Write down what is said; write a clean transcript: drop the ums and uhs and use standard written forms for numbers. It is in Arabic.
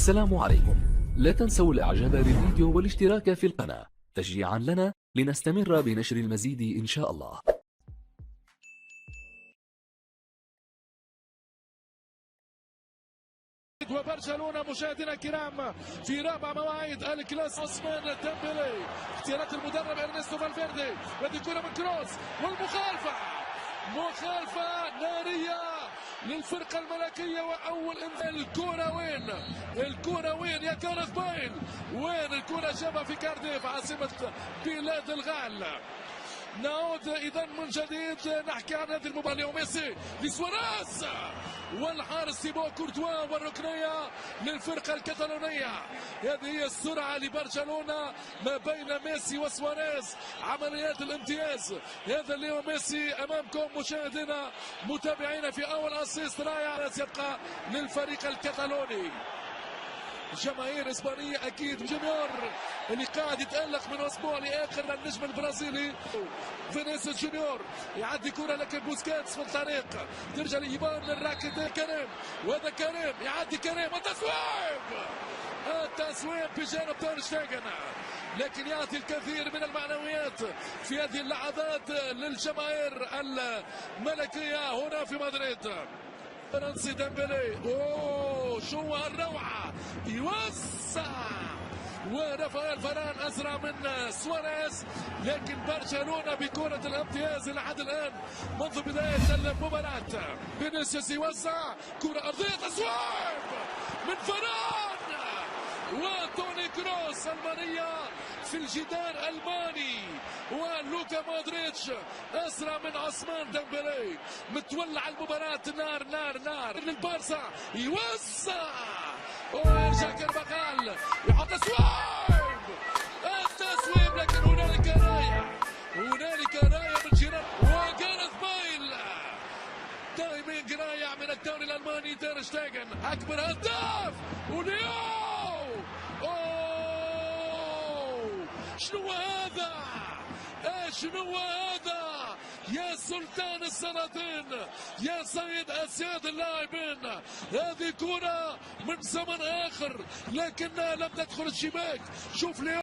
السلام عليكم. لا تنسوا الاعجاب بالفيديو والاشتراك في القناة تشجيعا لنا لنستمر بنشر المزيد ان شاء الله. وبرشلونة مشاهدينا الكرام في رابع مواعيد الكلاس عثمان ديمبلي، اختيارات المدرب ارنستو فالفيردي، هذه كرة من كروس والمخالفة، مخالفة نارية للفرقة الملكية وأول انذار. الكرة وين؟ الكرة وين يا كارث بايل؟ وين الكرة جابها في كارديف عاصمة بلاد الغال. نعود اذا من جديد نحكي عن هذه المباراه. وميسي لسواريز والحارس تيبو كورتوا والركنيه للفرقه الكتالونيه. هذه هي السرعه لبرشلونه ما بين ميسي وسواريز، عمليات الامتياز. هذا اللي هو ميسي امامكم مشاهدينا متابعينا في اول اسيست رائع يبقى للفريق الكتالوني. جماهير اسبانيه اكيد. جونيور اللي قاعد يتالق من اسبوع لاخر النجم البرازيلي فينيسيوس جونيور يعدي كره لكن بوسكيتس في الطريق ترجع لإيبان للراكد كريم، وهذا كريم يعدي كريم التسويب بجانب تير شتيجن، لكن يعطي الكثير من المعنويات في هذه اللحظات للجماهير الملكيه هنا في مدريد. فرنسي ديمبلي، اوه شو هالروعه، يوسع ورافائيل فاران اسرع من سواريز، لكن برشلونه بكره الامتياز لحد الان منذ بدايه المباراه. فينيسيوس يوسع كره ارضيه تسويب من فاران وتوني كروس المانية في الجدار الماني، ولوكا مودريتش اسرع من عثمان ديمبلي. متولع المباراة نار نار نار للبارسا، يوسع ويرجع كرباخال يحط تسويب، التسويب لكن هنالك راية، هنالك راية من جيران وجارث بايل. تايمينج رائع من الدوري الالماني تير شتيجن اكبر هداف وليو. اوه شنو هذا؟ شنو هذا يا سلطان السلاطين يا سيد اسياد اللاعبين؟ هذه كرة من زمن اخر لكنها لم تدخل الشباك. شوف ليو